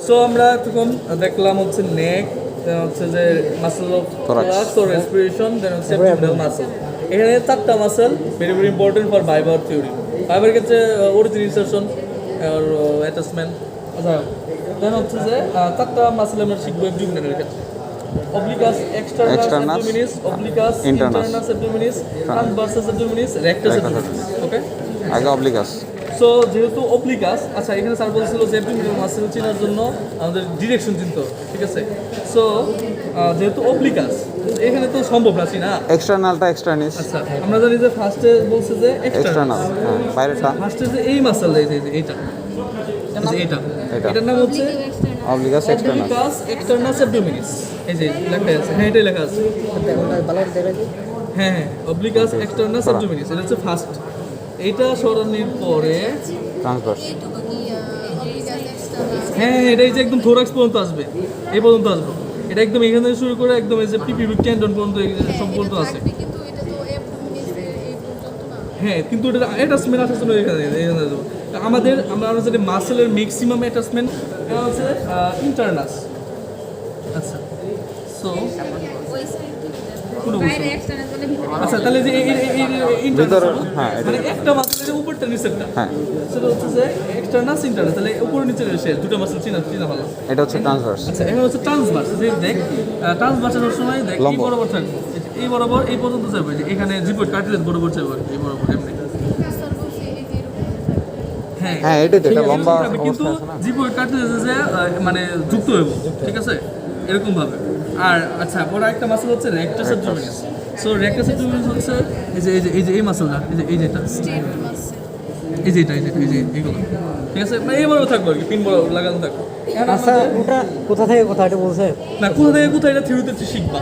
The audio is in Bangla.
সো আমরা এতক্ষণ দেখলাম হচ্ছে নেক, হচ্ছে যে মাসেল অফ থোরাক্স ও রেসপিরেশন, দেন হচ্ছে অ্যাবডোমিনাল মাসেল। এখানে চারটা muscle very very important for ভাইবার থিওরি। ভাইবার ক্ষেত্রে অরিজিন ইনসারশন আর অ্যাটাচমেন্ট। আচ্ছা, দেন হচ্ছে যে চারটা মাসেল আমরা শিখবো অ্যাবডোমিনালের ক্ষেত্রে। obliquus externus abdominis, obliquus internus abdominis, transversus abdominis, rectus abdominis. ওকে, আগে অবলিগাস। সো যেহেতু অবলিকাস, আচ্ছা এখানে স্যার বলছিল যে অ্যাবডোমিনাল মাসেল চেনার জন্য আমাদের ডিরেকশন চিনতে হবে, ঠিক আছে? সো যেহেতু অবলিকাস এখানে তো সম্ভব না চিনা। এক্সটার্নালটা এক্সটার্নিস। আচ্ছা, আমরা জানি যে ফার্স্টে বলছে যে এক্সটার্নাল, হ্যাঁ বাইরেটা। ফার্স্টে যে এই মাসেল এই যে এইটা, এইটা এটার নাম হচ্ছে অবলিগাস এক্সটার্নাল। obliquus externus abdominis। এই যে লেখা আছে, হ্যাঁ এটাই লেখা আছে, হ্যাঁ obliquus externus abdominis, এটা হচ্ছে ফার্স্ট। এইটা সরানোর পরে ট্রান্সভার্স। হ্যাঁ এটাই যে একদম থোরাক্স পর্যন্ত আসবে, এই পর্যন্ত আসবে। এটা একদম এখান থেকে শুরু করে একদম এই যে পিপিবি টেন্ডন পর্যন্ত সব পর্যন্ত আছে। হ্যাঁ কিন্তু এটা অ্যাটাচমেন্ট আছে না এখানে, আমাদের আমরা জানি মাসেলের ম্যাক্সিমাম অ্যাটাচমেন্ট হচ্ছে ইন্টারনাস। আচ্ছা, সো আচ্ছা তাহলে যে ভিতরে, হ্যাঁ মানে একটা মাসেলের উপরটা নিচেরটা, হ্যাঁ সেটা হচ্ছে যে এক্সটার্নাস ইন্টারনাস, তাহলে উপরে নিচের শেষ দুটো মাসেল চিনা ভালো। এটা হচ্ছে ট্রান্সভার্স। আচ্ছা এখন হচ্ছে ট্রান্সভার্স। যে দেখ ট্রান্সভার্সের সময় দেখ এই বরাবর থাকবে, এই বরাবর এই পর্যন্ত যাবে, যে এখানে জিপোড কার্টিলেজ বরাবর যাবে, এই বরাবর এমনি। হ্যাঁ হ্যাঁ এটাই তো, এটা লম্বা কিন্তু জিপোড কার্টিলেজ যে মানে যুক্ত হইব, ঠিক আছে এরকম ভাবে। আর আচ্ছা পরে একটা মাসেল হচ্ছে রেক্টাস অ্যাবডোমিনাস। সো রেক্টাস অ্যাবডোমিনাস হচ্ছে এই যে এই মাসেলটা, এই যেটা এই যে এটা এই যে এইগুলো, ঠিক আছে মানে এই বড় থাকবে আর কি, পিন বড় লাগানো থাকবে। আচ্ছা ওটা কোথা থেকে কোথা এটা বলছে না কোথা থেকে কোথায় এটা থিওরিতে শিখবা।